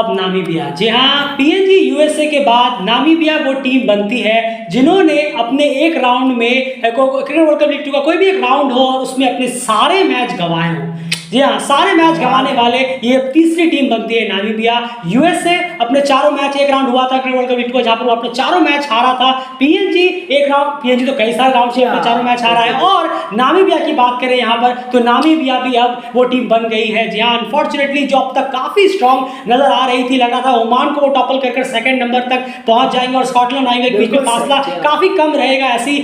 अब नामीबिया। जी हाँ, PNG USA के बाद नामीबिया वो टीम बनती है जिन्होंने अपने एक राउंड में क्रिकेट वर्ल्ड कप लीग 2 का कोई भी एक राउंड हो और उसमें अपने सारे मैच गंवाए हों। जी हाँ, सारे मैच गंवाने वाले ये तीसरी टीम बनती है नामीबिया। यूएसए अपने चारों मैच, एक राउंड हुआ था क्रिकेट वर्ल्ड कप लीग 2 जहां पर वो अपने चारों मैच हारा था। पीएनजी एक राउंड, पीएनजी तो कई सारे राउंड से अपने चारों मैच हारा है। और नामीबिया की बात करें यहाँ पर तो नामीबिया भी अब वो टीम बन गई है। जी हाँ, अनफॉर्चुनेटली जो अब तक काफी स्ट्रॉन्ग नजर आ रही थी, लगा था ओमान को वो टॉपल कर सेकंड नंबर तक पहुंच जाएंगे और स्कॉटलैंड नामीबिया के बीच में फासला काफी कम रहेगा, ऐसी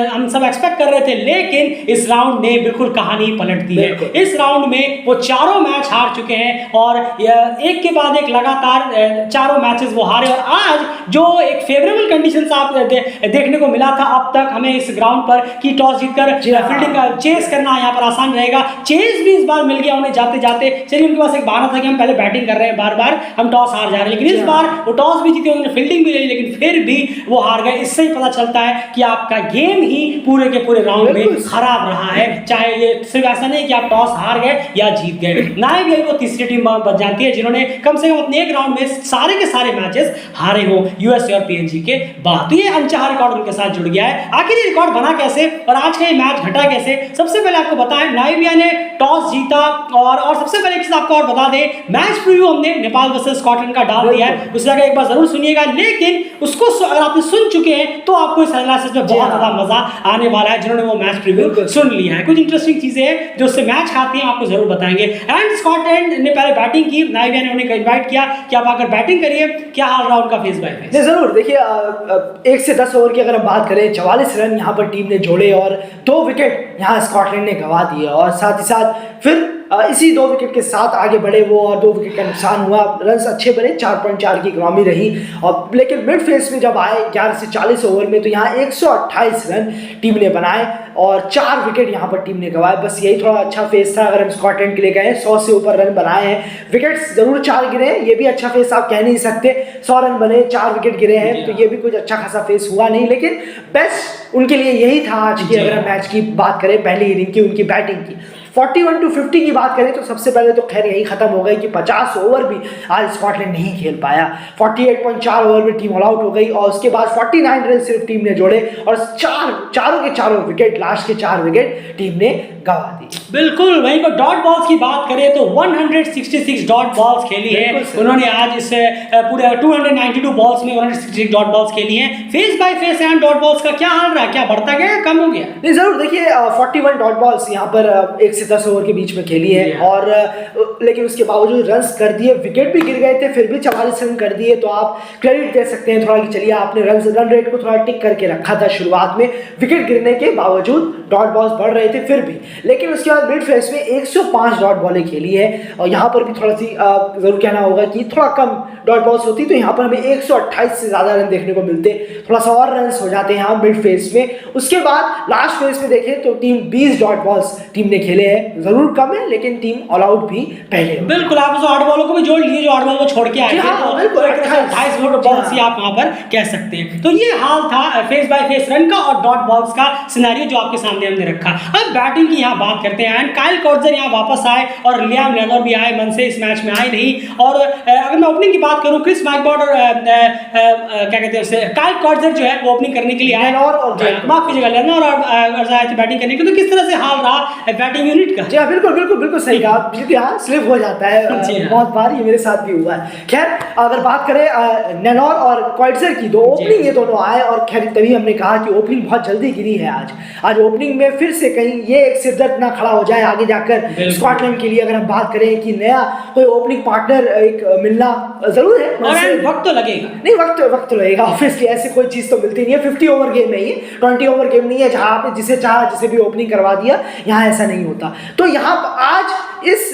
हम सब एक्सपेक्ट कर रहे थे। लेकिन इस राउंड ने बिल्कुल कहानी पलट दी है। इस राउंड में वो चारों मैच हार चुके हैं और एक के बाद एक लगातार चारों मैचेस वो हारे। और आज जो एक फेवरेबल कंडीशंस आप देखने को मिला था अब तक हमें इस ग्राउंड पर कि टॉस जीतकर फील्डिंग का चेस करना यहाँ पर आसान रहेगा, चेस भी इस बार मिल गया उन्हें जाते जाते। चलिए, उनके पास एक बहाना था कि हम पहले बैटिंग कर रहे हैं, बार बार हम टॉस हार जा रहे हैं, लेकिन इस बार वो टॉस भी जीते, उन्होंने फील्डिंग भी ले ली, लेकिन फिर भी वो हार गए। इससे ही पता चलता है कि आपका गेम ही पूरे के पूरे राउंड में खराब रहा है। चाहे ये सिर्फ ऐसा नहीं कि आप टॉस हार गए या जीत गए। नामीबिया वो तीसरी टीम बन जाती है जिन्होंने कम से कम अपने एक राउंड में सारे के सारे मैचेस हारे हो यूएसए और पीएनजी के बाद। तो ये अनचाहा रिकॉर्ड उनके साथ जुड़ गया है। आखिर ये रिकॉर्ड बना कैसे और आज का ये मैच घटा कैसे? सबसे पहले आपको बताएं, नामीबिया ने टॉस जीता और सबसे पहले एक चीज आपको और बता दें, मैच प्रीव्यू हमने नेपाल वर्सेस स्कॉटलैंड का डाल दिया है, उसे जाकर एक बार जरूर सुनिएगा। लेकिन उसको अगर आपने सुन चुके हैं तो आपको इस एनालिसिस में बहुत ज्यादा मजा आने वाला है। जिन्होंने वो मैच प्रीव्यू सुन लिया है, कुछ इंटरेस्टिंग चीजें हैं जो उससे मैच खाती हैं, आपको जरूर बताएंगे। एंड स्कॉटलैंड ने पहले बैटिंग की, नामीबिया ने उन्हें इनवाइट किया कि आप आकर बैटिंग करिए। क्या हाल रहा उनका फेस बाय फेस? जरूर देखिए, 1 से 10 ओवर की अगर हम बात करें, 44 रन यहाँ पर टीम ने जोड़े और 2 विकेट यहाँ स्कॉटलैंड ने गंवा दिए और साथ ही साथ फिर इसी 2 विकेट के साथ आगे बढ़े वो और 2 विकेट का नुकसान हुआ। रन्स अच्छे बने, 4.4 की इकनॉमी रही और लेकिन मिड फेस में जब आए 11 से 40 ओवर में तो यहाँ 128 रन टीम ने बनाए और 4 विकेट यहाँ पर टीम ने गंवाए। बस यही थोड़ा अच्छा फेस था। अगर हम स्कॉटलैंड के लिए गए, 100 से ऊपर रन बनाए हैं, विकेट्स जरूर 4 गिरे हैं, ये भी अच्छा फेस आप कह नहीं सकते। 100 रन बने, 4 विकेट गिरे हैं, तो ये भी कुछ अच्छा खासा फेस हुआ नहीं। लेकिन बेस्ट उनके लिए यही था आज की। अगर हम मैच की बात करें, पहली इनिंग की उनकी बैटिंग की 41-50 की बात करें तो सबसे पहले तो खैर यही खत्म हो गई कि 50 ओवर भी आज स्कॉटलैंड नहीं खेल पाया। 48.4 ओवर में टीम ऑल आउट हो गई और उसके बाद 49 रन सिर्फ टीम ने जोड़े और चारों के चारों विकेट, लास्ट के 4 विकेट टीम ने गंवा दी। बिल्कुल, वहीं पर डॉट बॉल्स की बात करें तो 166 डॉट बॉल्स खेली है उन्होंने आज। इस पूरे 292 बॉल्स में 166 डॉट बॉल्स खेली हैं। Face by face and dot balls का क्या हाल रहा है? क्या बढ़ता गया या कम हो गया? नहीं, जरूर देखिए, 41 डॉट बॉल्स यहाँ पर 1 से 10 ओवर के बीच में खेली है और लेकिन उसके बावजूद रन्स कर दिए, विकेट भी गिर गए थे, फिर भी 44 रन कर दिए। तो आप क्रेडिट दे सकते हैं थोड़ा कि चलिए आपने रन रेट को थोड़ा टिक करके रखा था शुरुआत में, विकेट गिरने के बावजूद डॉट बॉल्स बढ़ रहे थे फिर भी। लेकिन उसके बाद मिड फेस में 105 डॉट बॉलें खेली है और यहाँ पर भी थोड़ा सी जरूर कहना होगा कि थोड़ा कम डॉट बॉल्स होती तो यहाँ पर हमें 128 से ज़्यादा रन देखने को मिलते, थोड़ा सा और रन हो जाते हैं यहाँ मिड फेस में। उसके बाद लास्ट फेस में देखें तो टीम 20 डॉट बॉल्स टीम ने खेले हैं, जरूर कम है लेकिन टीम ऑल आउट भी पहले। बिल्कुल, आप उस 8 बॉलों को भी जोड़ लीजिए जो 8 बॉल को छोड़ के आए थे, 28 बॉल्स ही आप वहां पर कह सकते हैं। तो ये हाल था फेस बाय फेस रन का और डॉट बॉल्स का सिनेरियो जो आपके सामने हमने रखा। अब बैटिंग की यहाँ बात करते हैं एंड काइल कॉर्जर यहाँ वापस आए और लियाम लेनर भी आए, मन से इस मैच में आए नहीं। और अगर मैं ओपनिंग की बात करूं, क्रिस मैकबर्ड और क्या कहते हैं उसे, काइल कॉर्जर जो है वो ओपनिंग करने के लिए आए और माफ कीजिएगा लेनर और बैटिंग करने के लिए। तो किस तरह से हाल रहा बैटिंग यूनिट का? जी हाँ, बिल्कुल सही कहा। बिल्कुल यहाँ स्लिप हो जाता है, बहुत बार ये मेरे साथ भी हुआ है। खैर अगर बात करें नेनोर और क्वाइट्जर की, तो ओपनिंग ये दोनों आए और खैर तभी हमने कहा कि ओपनिंग बहुत जल्दी गिरी है आज ओपनिंग में फिर से कहीं ये एक सिरदर्द ना खड़ा हो जाए आगे जाकर स्कॉटलैंड के लिए। अगर हम बात करें कि नया कोई ओपनिंग पार्टनर एक मिलना जरूर है और वक्त तो लगेगा। नहीं, वक्त तो लगेगा ऑब्वियसली, ऐसी कोई चीज तो मिलती नहीं है। 50 ओवर गेम है ये, 20 ओवर गेम नहीं है जहां आपने जिसे चाहा जिसे भी ओपनिंग करवा दिया, यहाँ ऐसा नहीं होता। तो यहाँ आज इस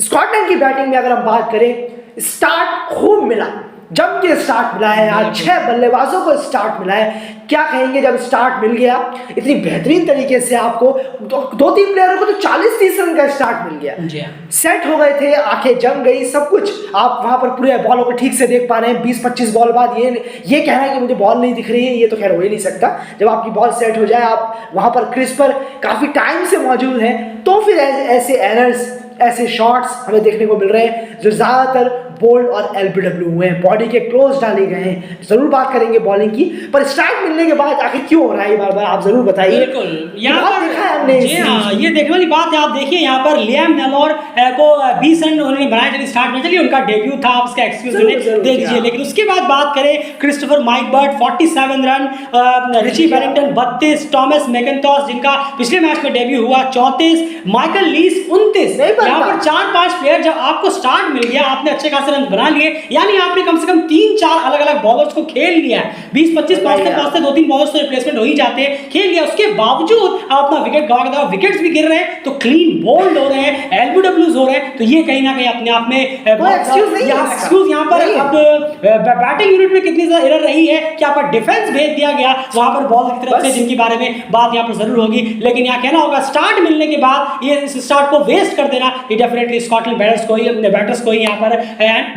स्कॉटलैंड की बैटिंग में अगर हम बात करें, स्टार्ट खूब मिला, जम के स्टार्ट मिला है आज, 6 बल्लेबाजों को स्टार्ट मिला है। क्या कहेंगे जब स्टार्ट मिल गया इतनी बेहतरीन तरीके से आपको, 2-3 प्लेयरों को तो 40-30 रन का स्टार्ट मिल गया, सेट हो गए थे, आंखें जम गई, सब कुछ आप वहां पर पूरे बॉलों को ठीक से देख पा रहे हैं। 20-25 बॉल बाद ये कहना है कि मुझे बॉल नहीं दिख रही है, ये तो खैर हो ही नहीं सकता। जब आपकी बॉल सेट हो जाए, आप वहां पर क्रीज पर काफी टाइम से मौजूद हैं, तो फिर ऐसे एरर्स, ऐसे शॉट्स हमें देखने को मिल रहे हैं जो ज्यादातर बोल्ड और एलबीडब्ल्यू हुए हैं, बॉडी के क्लोज डाले गए हैं। जरूर बात करेंगे बॉलिंग की, पर स्टार्ट मिलने के बाद आखिर क्यों हो रहा है बार बार, आप जरूर बताइए। बिल्कुल, यहाँ पर देखा है हमने जी हाँ, ये देखने वाली बात है। आप देखिए यहाँ पर लियाम नेलोर को 20 रन उन्होंने बनाया, चलिए स्टार्ट में, चलिए उनका डेब्यू था, उसका एक्सक्यूज उन्हें दे दीजिए। लेकिन उसके बाद बात करें, Christopher Macbert 47 run, Richie Barrington 32, Thomas Mackintosh जिनका पिछले मैच में डेब्यू हुआ 34, माइकल लीस 29। यहाँ पर 4-5 प्लेयर, जब आपको स्टार्ट मिल गया, आपने अच्छे खासे रन बना लिए, यानी आपने कम से कम 3-4 अलग अलग बॉलर्स को खेल लिया है। 20-25 पहुंचते 2-3 बॉलर्स तो रिप्लेसमेंट हो ही जाते हैं, खेल लिया। उसके बावजूद आप अपना विकेट गवा के, विकेट्स भी गिर रहे हैं तो क्लीन बोल्ड हो रहे हैं, एलबीडब्ल्यूज हो रहे हैं, तो ये कहीं ना कहीं अपने आप में एक्सक्यूज यहाँ पर अब बैटिंग यूनिट में कितनी ज्यादा एरर रही है कि यहाँ पर डिफेंस भेज दिया गया वहां पर बॉल की तरफ से, जिनके बारे में बात यहाँ पर जरूर होगी। लेकिन यहाँ कहना होगा, स्टार्ट मिलने के बाद ये इस स्टार्ट को वेस्ट कर देना, ये डेफिनेटली स्कॉटलैंड बैटर्स को ही यहाँ पर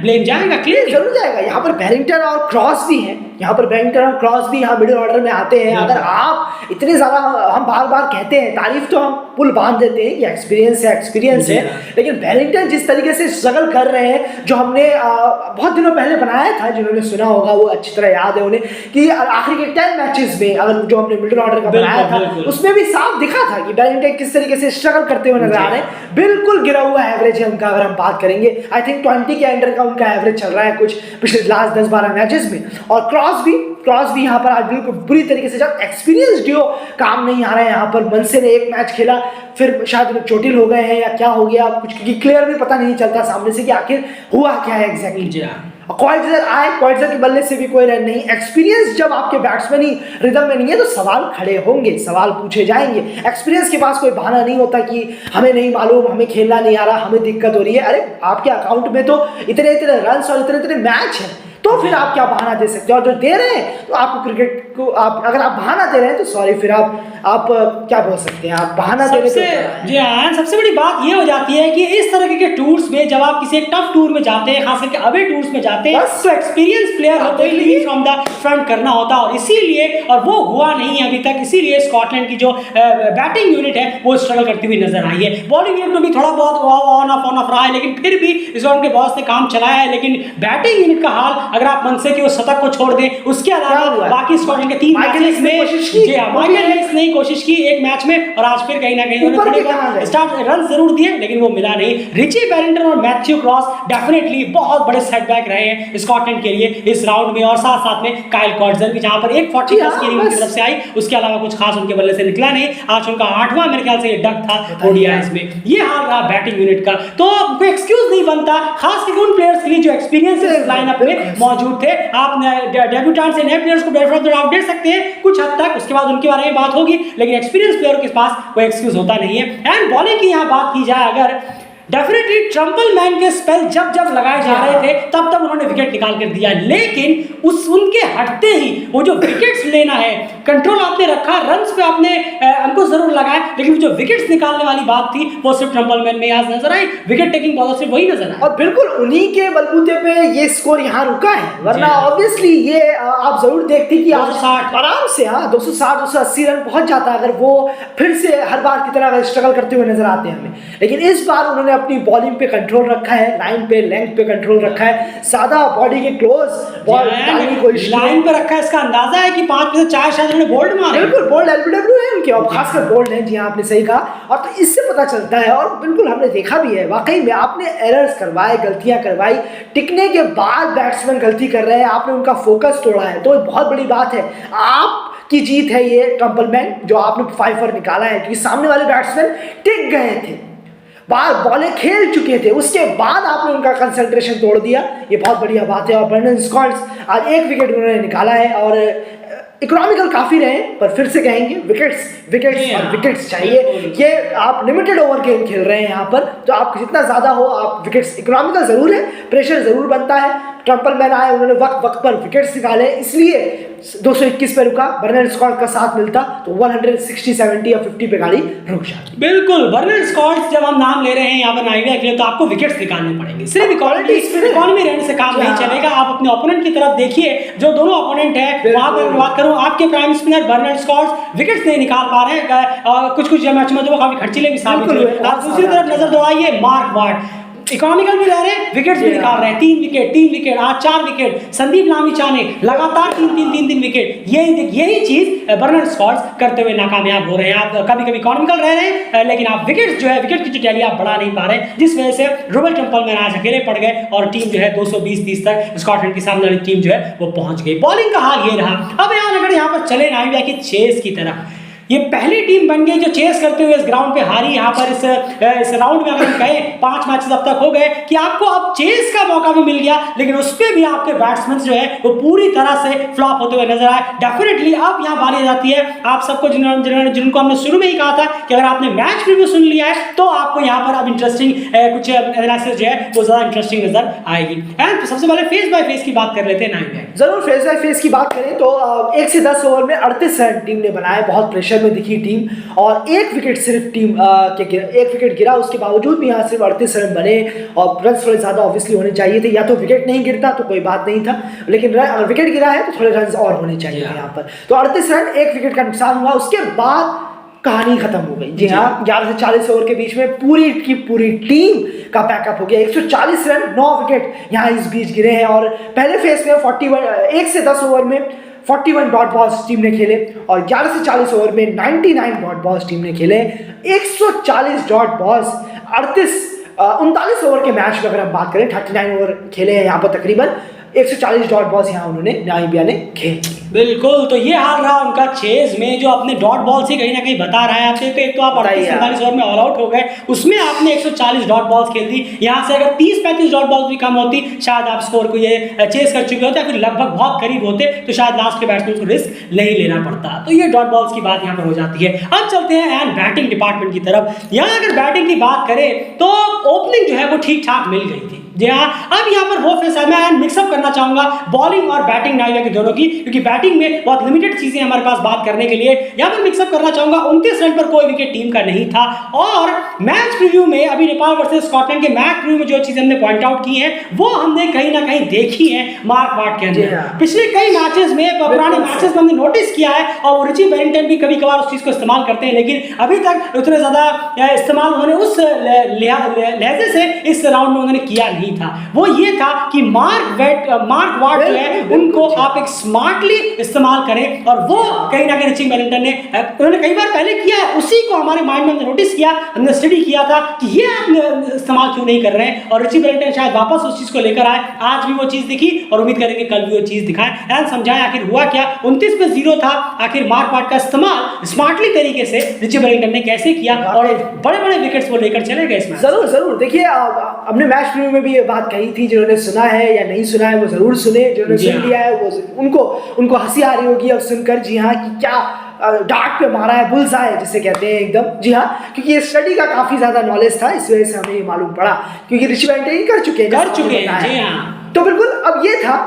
ब्लेम जाएगा, क्लियर जरूर जाएगा। यहाँ पर बैरिंगटन और क्रॉस भी हैं, यहाँ पर बैरिंगटन और क्रॉस भी यहाँ मिडिल ऑर्डर में आते हैं। अगर आप इतने ज्यादा, हम बार बार कहते हैं, तारीफ तो हम पुल बांध देते हैं कि एक्सपीरियंस है, लेकिन बैरिंगटन जिस तरीके से स्ट्रगल कर रहे हैं, जो हमने बहुत दिनों पहले बनाया था, जिन्होंने सुना होगा वो अच्छी तरह याद है उन्हें, कि आखिरी के 10 मैचेस में अगर जो हमने मिडिल ऑर्डर का बनाया था, उसमें भी साफ दिखा था कि बैरिंगटन किस तरीके से स्ट्रगल करते हुए नजर आ रहे हैं। बिल्कुल गिरा हुआ एवरेज है उनका, अगर हम बात करेंगे आई थिंक 20 के अंडर का उनका एवरेज चल रहा है कुछ पिछले लास्ट 10-12 मैचेस में। और क्रॉस भी यहाँ पर आज बिल्कुल बुरी तरीके से, जब एक्सपीरियंस डियो काम नहीं आ रहा है। यहाँ पर मनसे ने एक मैच खेला, फिर शायद चोटिल हो गए हैं या क्या हो गया कुछ, क्योंकि क्लियर भी पता नहीं चलता सामने से कि आखिर हुआ क्या है एग्जैक्टली। क्वाइटजर के बल्ले से भी कोई रन नहीं। एक्सपीरियंस जब आपके बैट्समैन ही रिदम में नहीं है तो सवाल खड़े होंगे, सवाल पूछे जाएंगे। एक्सपीरियंस के पास कोई बहाना नहीं होता कि हमें नहीं मालूम, हमें खेलना नहीं आ रहा, हमें दिक्कत हो रही है। अरे आपके अकाउंट में तो इतने रन और इतने मैच हैं, तो फिर आप क्या बहाना दे सकते हो? और जो दे रहे हैं तो आपको क्रिकेट को, आप अगर आप बहाना दे रहे हैं तो सॉरी, फिर आप क्या बोल सकते हैं, आप बहाना दे रहे हैं। जी हाँ, सबसे बड़ी बात ये हो जाती है कि इस तरह के टूर्स में, जब आप किसी एक टफ टूर में जाते हैं, खास करके अवे टूर्स में जाते हैं, तो एक्सपीरियंस प्लेयर होते हैं, लीड फ्रॉम द फ्रंट करना होता है, और इसीलिए, और वो हुआ नहीं है अभी तक, इसीलिए स्कॉटलैंड की जो बैटिंग यूनिट है वो स्ट्रगल करती हुई नजर आई है। बॉलिंग यूनिट में भी थोड़ा बहुत ऑन ऑफ रहा है, लेकिन फिर भी स्कॉटलैंड के बॉस ने काम चलाया है। लेकिन बैटिंग यूनिट का हाल, अगर आप मन से कि वो शतक को छोड़ दें, उसके अलावा बाकी स्कॉटलैंड के 3 मैचेस में माइकल लीस ने कोशिश की एक मैच में, और आज फिर कहीं ना कहीं उन्होंने स्टार्ट रन जरूर दिए लेकिन वो मिला नहीं। रिची बैरिंगटन और मैथ्यू क्रॉस डेफिनेटली बहुत बड़े सेटबैक रहे हैं स्कॉटलैंड के लिए इस राउंड में, और साथ साथ में काइल कॉटजर भी, जहां पर एक 40 प्लस की इनिंग की तरफ से आई, उसके अलावा कुछ खास उनके बल्ले से निकला नहीं। आज उनका 8वां मेरे ख्याल से ये डक था ओडीआईज में। ये हाल रहा बैटिंग यूनिट का, तो कोई एक्सक्यूज नहीं बनता, खास करके उन प्लेयर्स के लिए जो एक्सपीरियंस लाइनअप में मौजूद थे। आप डेब्यूटेंट से नए प्लेयर्स को बेनिफिट दे सकते हैं कुछ हद तक, उसके बाद उनके बारे में बात होगी, लेकिन एक्सपीरियंस प्लेयर के पास कोई एक्सक्यूज होता नहीं है। एंड बॉलिंग की यहाँ बात की जाए, अगर डेफिनेटली ट्रम्पल मैन के स्पेल जब लगाए जा रहे थे तब उन्होंने विकेट निकाल कर दिया, लेकिन उनके हटते ही वो जो विकेट्स लेना है, कंट्रोल आपने रखा, रन्स पे आपने अंकुश जरूर लगाए, लेकिन जो विकेट्स निकालने वाली बात थी वो सिर्फ ट्रम्पल मैन में आज नजर आई। विकेट टेकिंग बॉलर सिर्फ वही नजर आए, और बिल्कुल उन्हीं के बलबूते पे ये स्कोर यहाँ रुका है, वरना ऑब्वियसली ये आप जरूर देखते कि 260 आराम से 260-280 रन पहुंच जाता अगर वो फिर से हर बार की तरह स्ट्रगल करते हुए नजर आते हैं हमें। लेकिन इस बार उन्होंने अपनी बॉलिंग पे कंट्रोल रखा है, लाइन पे लेंथ पे कंट्रोल रखा है, ज्यादा बॉडी के क्लोज बॉल डालने की कोशिश लाइन पे रखा है। इसका अंदाजा है कि 5 में से 4 शायद उन्होंने बोल्ड मारे, बिल्कुल बोल्ड एलबीडब्ल्यू है उनके, और खासकर बोल्ड है। जी हाँ, आपने सही कहा, और तो इससे पता चलता है, और बिल्कुल हमने देखा भी है, वाकई में आपने एरर्स करवाए, गलतियां करवाई, टिकने के बाद बैट्समैन गलती कर रहे हैं, आपने उनका फोकस तोड़ा है, तो बहुत बड़ी बात है। आप की जीत है ये ट्रम्पल मैन, जो आपने 5 पर निकाला है, क्योंकि सामने वाले बैट्समैन टिक गए थे, बार बॉलें खेल चुके थे, उसके बाद आपने उनका कंसंट्रेशन तोड़ दिया, ये बहुत बढ़िया बात है। और ब्रेंडन स्कॉट्स आज 1 विकेट उन्होंने निकाला है, और इकोनॉमिकल काफी रहे, पर फिर से कहेंगे विकेट्स चाहिए। ये आप लिमिटेड ओवर गेम खेल रहे हैं यहाँ पर, तो आप जितना ज्यादा हो आप विकेट्स, इकोनॉमिकल जरूर है, प्रेशर जरूर बनता है। ट्रम्पल मैन आए, उन्होंने वक्त पर विकेट्स निकाले, इसलिए 221 पे रुका। बर्नर स्कॉट का साथ मिलता तो 160, 70 या 50 पे गाड़ी रुक जाती। बिल्कुल, बर्नर स्कॉट जब हम नाम ले रहे हैं यहाँ पर आइडिया के लिए, तो आपको विकेट्स निकालने पड़ेंगे, सिर्फ इकोनॉमी रहने से काम नहीं चलेगा। आप अपने ओपोनेंट की तरफ देखिए, जो दोनों ओपोनेंट है वहां पर बात करूं, आपके प्राइम स्पिनर बर्नर स्कॉट विकेट्स नहीं निकाल पा रहे हैं, कुछ मैच में तो वो काफी खर्चीले भी साबित हुए। आप दूसरी तरफ नजर दौड़ाइए, मार्क वार्ड इकोनॉमिकल भी रह रहे हैं, विकेट्स भी निकाल रहे हैं, 3 विकेट, आज 4 विकेट, संदीप लामिछा ने लगातार 3 विकेट। यही चीज बर्नार्ड स्कॉट्स करते हुए नाकामयाब हो रहे हैं। आप कभी इकोनॉमिकल रह रहे हैं, लेकिन आप विकेट की जो टैली आप बढ़ा नहीं पा रहे, जिस वजह से रॉबर्ट टेम्पलमैन आज अकेले पड़ गए और टीम जो है 220-30 तक स्कॉटलैंड की सामने वाली टीम जो है वो पहुंच गई। बॉलिंग का हाल ये रहा। अब अगर यहाँ पर चले नामिबिया की चेस की तरफ, ये पहली टीम बन गई जो चेस करते हुए इस ग्राउंड पे हारी। यहाँ पर इस राउंड में अगर हम कहें 5 मैचेस अब तक हो गए कि आपको अब चेस का मौका भी मिल गया, लेकिन उस पर भी आपके बैट्समैन जो है वो पूरी तरह से फ्लॉप होते हुए नजर आए। डेफिनेटली अब यहाँ बारी जाती है आप सबको, जिनको हमने शुरू में ही कहा था कि अगर आपने मैच प्रीव्यू सुन लिया है तो आपको यहाँ पर अब इंटरेस्टिंग कुछ एनालिसिस जो है वो ज्यादा इंटरेस्टिंग नजर आएगी। एंड सबसे पहले फेस बाय फेस की बात कर लेते हैं नाइम। जरूर फेस बाय फेस की बात करें तो 1 से 10 ओवर में 38 रन टीम ने बनाए। बहुत प्रेशर में दिखी टीम और एक विकेट सिर्फ टीम एक विकेट गिरा, उसके बावजूद भी यहाँ सिर्फ 38 रन बने और रन थोड़े ज्यादा ऑब्वियसली होने चाहिए थे। या तो विकेट नहीं गिरता तो कोई बात नहीं था, लेकिन अगर विकेट गिरा है तो थोड़े रन और होने चाहिए थे यहाँ पर। तो 38 रन, एक विकेट का नुकसान हुआ, उसके बाद कहानी खत्म हो गई। जी हाँ, 11 से 40 ओवर के बीच में पूरी की पूरी टीम का पैकअप हो गया। 140 रन, 9 विकेट यहाँ इस बीच गिरे हैं। और पहले फेस में 1 से 10 ओवर में 41 डॉट बॉल्स टीम ने खेले और 11 से 40 ओवर में 99 डॉट बॉल्स टीम ने खेले। 140 डॉट बॉल्स 39 ओवर के मैच में अगर हम बात करें, 39 ओवर खेले हैं यहाँ पर, तकरीबन 140 डॉट बॉल्स यहाँ उन्होंने नामिबिया ने खेले। बिल्कुल, तो ये हाल रहा उनका चेज में, जो अपने डॉट बॉल से कहीं ना कहीं बता रहा है आपसे। तो एक तो आप 38-39 ओवर में ऑल आउट हो गए, उसमें आपने 140 डॉट बॉल्स खेल दी। यहाँ से अगर 30-35 डॉट बॉल्स भी कम होती, शायद आप स्कोर को ये चेस कर चुके होते या फिर लगभग बहुत करीब होते, तो शायद लास्ट के बैट्समैन को रिस्क नहीं लेना पड़ता। तो ये डॉट बॉल्स की बात यहाँ पर हो जाती है। अब चलते हैं एंड बैटिंग डिपार्टमेंट की तरफ। यहाँ अगर बैटिंग की बात करें तो ओपनिंग जो है वो ठीक ठाक मिल गई थी। जी हाँ, अब यहाँ पर वो फेस है, मैं मिक्सअप करना चाहूंगा बॉलिंग और बैटिंग नामिबिया की दोनों की, क्योंकि बैटिंग में बहुत लिमिटेड चीजें हमारे पास बात करने के लिए। यहाँ पर मिक्सअप करना चाहूंगा, 29 रन पर कोई विकेट टीम का नहीं था। और मैच प्रीव्यू में अभी नेपाल वर्सेस स्कॉटलैंड के मैच प्रीव्यू में जो चीजें हमने पॉइंट आउट की है वो हमने कहीं ना कहीं देखी है मार्क वाट के अंदर। पिछले कई मैचेस में, पुराने मैचेस में हमने नोटिस किया है और वो रिची बैरिंगटन भी कभी कभार उस चीज को इस्तेमाल करते हैं, लेकिन अभी तक उतने ज्यादा इस्तेमाल उन्होंने उस लहजे से इस राउंड में उन्होंने किया नहीं था। वो ये था कि मार्क वाट जो है उनको आप एक स्मार्टली इस्तेमाल करें, और वो कहीं ना कहीं रिची बैरिंगटन ने उन्होंने कई बार पहले किया है। उसी को हमारे माइंड में हमने नोटिस किया, हमने स्टडी किया था कि ये आप इस्तेमाल क्यों नहीं कर रहे हैं, और रिची बैरिंगटन शायद वापस उस चीज को लेकर आए। आज भी वो चीज दिखी और उम्मीद करेंगे कल भी वो चीज दिखाएं एंड समझाएं आखिर हुआ क्या। 29 पे 0 था, आखिर मार्क वाट का इस्तेमाल स्मार्टली तरीके से रिची बैरिंगटन ने कैसे किया और बड़े विकेट्स वो लेकर चले गए इसमें। जरूर देखिए, हमने मैच प्रीव्यू में भी ये बात कही थी, जिन्होंने सुना है या नहीं सुना है वो जरूर सुने, जिन्होंने सुन लिया है वो उनको हंसी आ रही होगी अब सुनकर। जी हाँ, कि क्या डार्ट पे मारा है, बुल्स आए जिसे कहते हैं एकदम। जी हाँ, क्योंकि ये स्टडी का काफी ज्यादा नॉलेज था, इस वजह से हमें ये मालूम पड़ा, क्योंकि रिची बैरिंगटन कर चुके हैं। जी हाँ, तो बिल्कुल अब ये था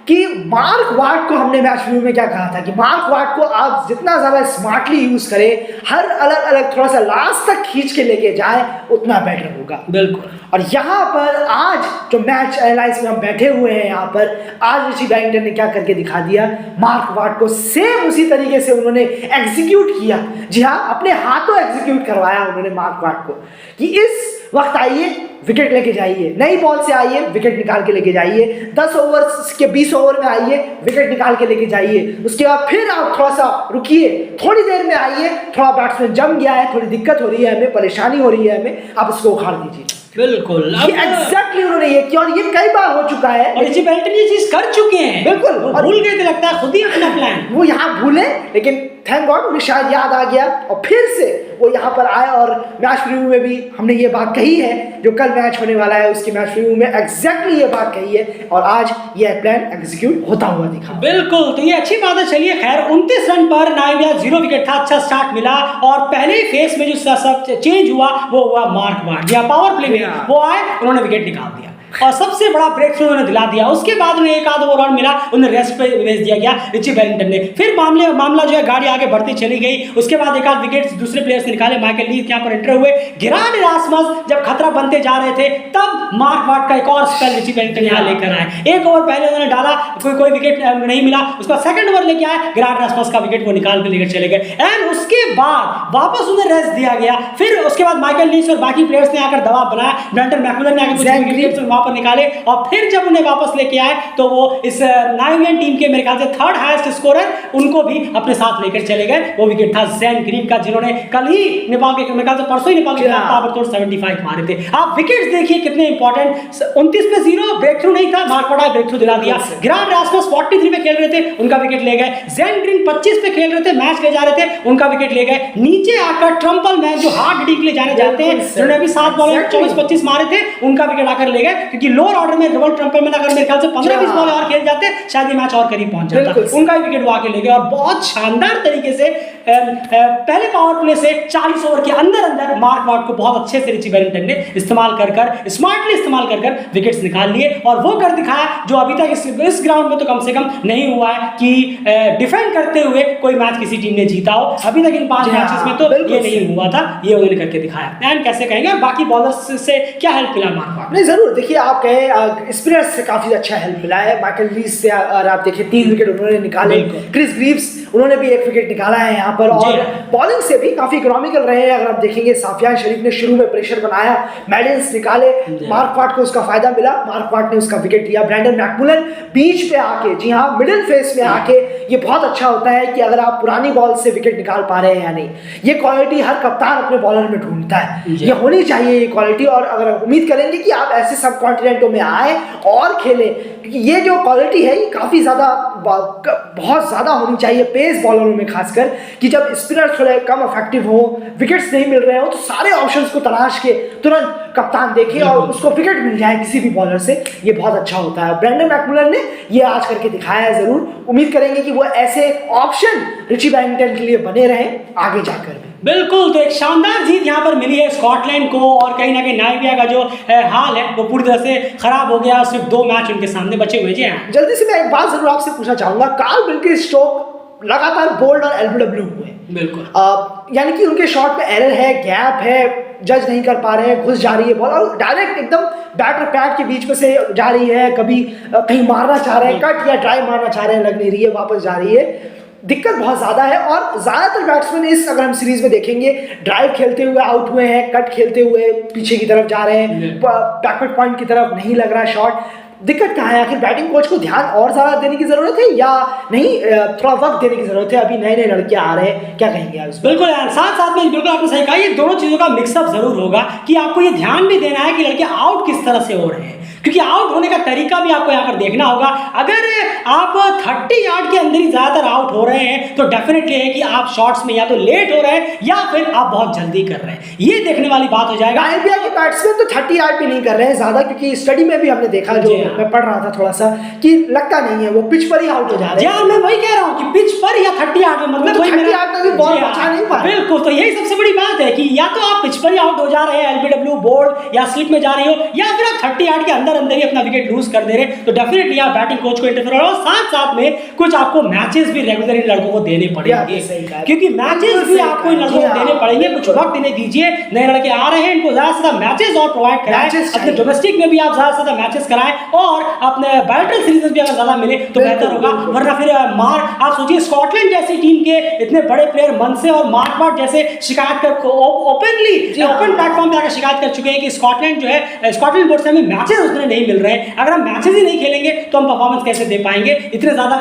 कि मार्क वाट को हमने मैच रिव्यू में क्या कहा था कि मार्क वाट को आप जितना ज़्यादा स्मार्टली यूज़ करें, हर अलग थोड़ा सा लास्ट तक खींच के लेके जाए, उतना बेटर होगा। बिल्कुल। और यहाँ पर आज जो मैच एनालाइज में हम बैठे हुए हैं, यहाँ पर आज रिची बैरिंगटन ने क्या करके दिखा दिया, मार्क वाट को सेम उसी तरीके से उन्होंने एग्जीक्यूट किया। जी हाँ, अपने हाथों एग्जीक्यूट करवाया उन्होंने मार्क वाट को कि इस वक्त आइए, विकेट लेके जाइए, नई बॉल से आइए, विकेट निकाल के लेके जाइए, 10 ओवर के 20 ओवर में आइए, विकेट निकाल के लेके जाइए। उसके बाद फिर आप थोड़ा सा रुकिए, थोड़ी देर में आइए, थोड़ा बैट्समैन जम गया है, थोड़ी दिक्कत हो रही है हमें, परेशानी हो रही है हमें, आप उसको उखाड़ दीजिए। बिल्कुल, एग्जैक्टली उन्होंने ये किया और ये कई बार हो चुका है और रिची बैरिंगटन ये चीज कर चुके हैं। बिल्कुल, और भूल गए थे लगता है खुद ही अपना प्लान। वो यहाँ भूले, लेकिन थैंक गॉड उन्हें शायद याद आ गया और फिर से वो यहाँ पर आए। और मैच रिव्यू में भी हमने ये बात कही है, जो कल मैच होने वाला है उसके मैच रिव्यू में एग्जैक्टली ये बात कही है, और आज ये प्लान एग्जीक्यूट होता हुआ दिखा। बिल्कुल, तो ये अच्छी बात है। चलिए खैर, 29 रन पर नामिबिया 0 विकेट था, अच्छा स्टार्ट मिला, और पहले ही फेस में जो सब चेंज हुआ वो हुआ मार्क वाट। या पावर प्ले में वो आए, उन्होंने विकेट निकाल दिया। और सबसे बड़ा ब्रेक थ्रू उन्होंने दिला दिया। उसके बाद उन्हें एक आध ओवर मिला, उन्हें रेस्ट पे भेज दिया गया रिची वेलिंगटन ने। फिर मामला जो है गाड़ी आगे बढ़ती चली गई। उसके बाद एक आध विकेट दूसरे प्लेयर्स ने निकाले, माइकल लीस यहाँ पर एंटर हुए। गेरार्ड इरास्मस जब खतरा बनते जा रहे थे तब मार्क वाट का एक और स्पेल रिची वेलिंगटन यहाँ लेकर आए। एक ओवर पहले उन्होंने डाला, कोई विकेट नहीं मिला। उसका सेकंड ओवर लेके आए, गेरार्ड इरास्मस का विकेट वो निकाल के लेकर चले गए। एंड उसके बाद वापस उन्हें रेस्ट दिया गया। फिर उसके बाद माइकल लीस और बाकी प्लेयर्स ने आकर दबाव बनाया। ब्रेंडन मैकुलर ने आकर कुछ विकेट्स वहां पर निकाले और फिर जब उन्हें वापस लेके आए तो वो इस नाइवियन टीम के मेरे ख्याल से थर्ड हाईएस्ट स्कोरर उनको भी अपने साथ लेकर चले गए। वो विकेट था ज़ेन ग्रीन का, जिन्होंने कल ही नेपाल के मेरे ख्याल से परसों ही नेपाल के खिलाफ ताबड़तोड़ 75 मारे थे। आप विकेट्स देखिए कितने इंपॉर्टेंट। 29 पे 0 ब्रेक थ्रू नहीं था, मार्क वाट ब्रेक थ्रू दिला दिया। गेरार्ड इरास्मस 43 पे खेल रहे थे, उनका विकेट ले गए। ज़ेन ग्रीन 25 पे खेल रहे थे, मैच ले जा रहे थे, उनका विकेट ले गए। नीचे आकर ट्रम्पल मैन जो हार्ड हिटिंग के लिए जाने जाते हैं, जिन्होंने अभी 7 बॉल में 24-25 मारे थे, उनका विकेट आकर ले गए। क्योंकि लोअर ऑर्डर में डबल ट्रम्पल मैन अगर मेरे ख्याल से 15-20 बॉल और खेल जाते शायद ये मैच और करीब पहुंच जाता, उनका विकेट वो आके ले गए। और बहुत शानदार तरीके से पहले पावर प्ले से 40 ओवर के अंदर मार्क वाट को बहुत अच्छे से रिची वेलिंगटन ने इस्तेमाल कर स्मार्टली इस्तेमाल कर विकेट्स निकाल लिए और वो कर दिखाया जो अभी तक इस ग्राउंड में तो कम से कम नहीं हुआ है कि डिफेंड करते हुए कोई मैच किसी टीम ने जीता हो। अभी तक इन 5 मैचेस में तो ये नहीं हुआ था, ये उन्होंने करके दिखाया। एंड कैसे कहेंगे बाकी बॉलर्स से क्या हेल्प मिला मार्क वाट? नहीं जरूर, देखिए आप कहें स्पिनर्स से काफी अच्छा हेल्प मिला है। माइकल लीस से और आप देखिए 3 विकेट उन्होंने निकाले। क्रिस ग्रीव्स उन्होंने भी 1 विकेट निकाला है यहाँ पर। और बॉलिंग से भी काफी इकोनॉमिकल रहे हैं। अगर आप देखेंगे साफियान शरीफ ने शुरू में प्रेशर बनाया, मेडल्स निकाले, मार्क वाट को उसका फायदा मिला, मार्क वाट ने उसका विकेट लिया। ब्रेंडन मैकुलर बीच पे आके, जी हाँ मिडिल फेस में आके, ये बहुत अच्छा होता है कि अगर आप पुरानी बॉल से विकेट निकाल पा रहे हैं या नहीं। ये क्वालिटी हर कप्तान अपने बॉलर में ढूंढता है, ये होनी चाहिए ये क्वालिटी। और अगर उम्मीद करेंगे कि आप ऐसे सब कॉन्टिनेंटों में आए और खेलें, क्योंकि ये जो क्वालिटी है ये काफ़ी ज़्यादा बहुत ज़्यादा होनी चाहिए पेस बॉलरों में, खासकर कि जब स्पिनर्स थोड़े कम इफेक्टिव हो, विकेट्स नहीं मिल रहे हो, तो सारे ऑप्शंस को तलाश के तुरंत कप्तान देखे और उसको विकेट मिल जाए किसी भी बॉलर से, ये बहुत अच्छा होता है। ब्रेंडन मैकुलर ने ये आज करके दिखाया है। ज़रूर उम्मीद करेंगे कि वो ऐसे ऑप्शन रिची वेलिंगटन के लिए बने रहें आगे जाकर भी। बिल्कुल, तो एक शानदार जीत यहाँ पर मिली है स्कॉटलैंड को। और कहीं ना कहीं नाइविया का जो हाल है वो पूरी तरह से खराब हो गया। सिर्फ 2 मैच उनके सामने बचे हुए हैं। जल्दी से मैं एक बात जरूर आपसे पूछना चाहूंगा, कार्ल बिल्के-स्टोक लगातार बोल्ड और एलबीडब्ल्यू हुए, बिल्कुल यानी कि उनके शॉट में एरर है, गैप है, जज नहीं कर पा रहे हैं, घुस जा रही है बॉल और डायरेक्ट एकदम बैट और पैड के बीच में से जा रही है, कभी कहीं मारना चाह रहे हैं, कट या ड्राइव मारना चाह रहे हैं, लग नहीं रही है, वापस जा रही है। दिक्कत बहुत ज़्यादा है। और ज़्यादातर बैट्समैन इस अगर हम सीरीज में देखेंगे ड्राइव खेलते हुए आउट हुए हैं, कट खेलते हुए पीछे की तरफ जा रहे हैं, बैकवर्ड पॉइंट की तरफ नहीं लग रहा है शॉट। दिक्कत कहाँ है? आखिर बैटिंग कोच को ध्यान और ज़्यादा देने की ज़रूरत है या नहीं थोड़ा वक्त देने की ज़रूरत है? अभी नए नए लड़के आ रहे हैं, क्या कहेंगे आप? बिल्कुल यार, साथ साथ में बिल्कुल आपने सही कहा, ये दोनों चीज़ों का मिक्सअप ज़रूर होगा कि आपको ये ध्यान भी देना है कि लड़के आउट किस तरह से हो रहे हैं, क्योंकि आउट होने का तरीका भी आपको यहाँ पर देखना होगा। अगर आप 30 यार्ड के अंदर ही ज़्यादातर आउट हो रहे हैं तो डेफिनेटली है कि आप शॉट्स में या तो लेट हो रहे हैं या फिर आप बहुत जल्दी कर रहे हैं, ये देखने वाली बात हो जाएगा। इंडिया के बैट्समैन तो 30 यार्ड भी नहीं कर रहे हैं ज़्यादा, क्योंकि स्टडी में भी हमने देखा, जो मैं पढ़ रहा था थोड़ा सा, कि लगता नहीं है वो पिच पर ही आउट हो जा रहे हैं। मैं वही कह रहा हूँ कि पिच पर या 30 यार्ड में, मतलब 30 यार्ड में भी बॉल बचा नहीं पा रहे। बिल्कुल, तो यही सबसे बड़ी बात है कि या तो आप पिच पर ही आउट हो जा रहे हैं, एलबीडब्ल्यू बोर्ड या स्लिप में जा रही हो, या फिर आप 30 यार्ड के अंदर ही अपना विकेट लूज कर दे रहे, तो डेफिनेटली आप बैटिंग कोच को इंटरफेयर और साथ साथ में कुछ आपको मैचेस भी रेगुलर इन लड़कों को देने पड़ेंगे, क्योंकि मैचेस भी आपको इन लड़कों को देने पड़ेंगे। कुछ वक्त इन्हें दीजिए, नए लड़के आ रहे हैं, इनको ज्यादा से ज्यादा मैचेस और प्रोवाइड कराएं, अपने डोमेस्टिक में भी आप ज्यादा से ज्यादा मैचेस कराएं और अपने बायोटल सीरीज में भी अगर ज्यादा मिले तो बेहतर होगा। वरना फिर आप सोचिए स्कॉटलैंड जैसी टीम के इतने बड़े प्लेयर मनसे और मार्क वाट जैसे शिकायत कर ओपनली ओपन प्लेटफॉर्म पे आकर शिकायत कर चुके हैं कि स्कॉटलैंड जो है, स्कॉटलैंड बोर्ड से हमें मैचेस उतने नहीं मिल रहे हैं, अगर हम मैचेस ही नहीं खेलेंगे तो हम परफॉर्मेंस कैसे दे पाएंगे। इतने ज्यादा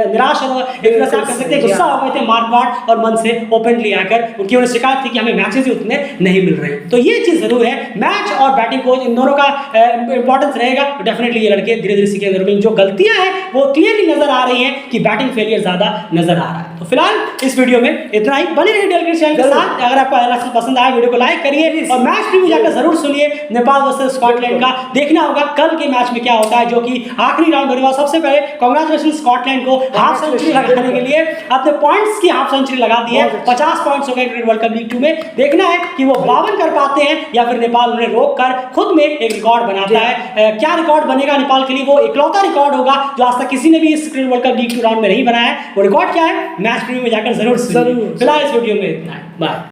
निराश और एक तरह से आप कह सकते हैं गुस्सा हो गए थे मार्क वाट और मन से ओपनली आकर, उनकी उन्हें शिकायत थी कि हमें मैचेस ही उतने नहीं मिल रहे हैं। तो ये चीज जरूर है, मैच और बैटिंग कोच इन दोनों का इंपॉर्टेंस रहेगा। तो डेफिनेटली ये लड़के धीरे धीरे सीखे, जो गलतियां हैं वो क्लियरली नजर आ रही हैं कि बैटिंग फेलियर ज्यादा नजर आ रहा है। तो फिलहाल इस वीडियो में इतना ही, बने रहिए डेल क्रिकेट चैनल के साथ। अगर आपको एनालिसिस पसंद आया वीडियो को लाइक करिए और मैच प्रीव्यू जाकर जरूर सुनिए, नेपाल वर्सेस स्कॉटलैंड का देखना होगा कल के मैच में क्या होता है, जो कि आखिरी राउंड होने वाला। सबसे पहले कांग्रेचुलेशन स्कॉटलैंड को हाफ सेंचुरी लगाने के लिए, अपने पॉइंट्स की हाफ सेंचुरी लगा दी है। 50 पॉइंट्स हो गए क्रिकेट वर्ल्ड कप लीग 2 में। देखना है कि वो 52 कर पाते हैं या फिर नेपाल उन्हें रोक कर खुद में एक रिकॉर्ड बनाता है। क्या रिकॉर्ड बनेगा नेपाल के लिए? वो इकलौता रिकॉर्ड होगा जो आज तक किसी ने भी इस cricket world cup league 2 round में नहीं बनाया है। वो रिकॉर्ड क्या है, मैच प्रीव्यू में जाकर जरूर। फिलहाल इस वीडियो में इतना है, बाय।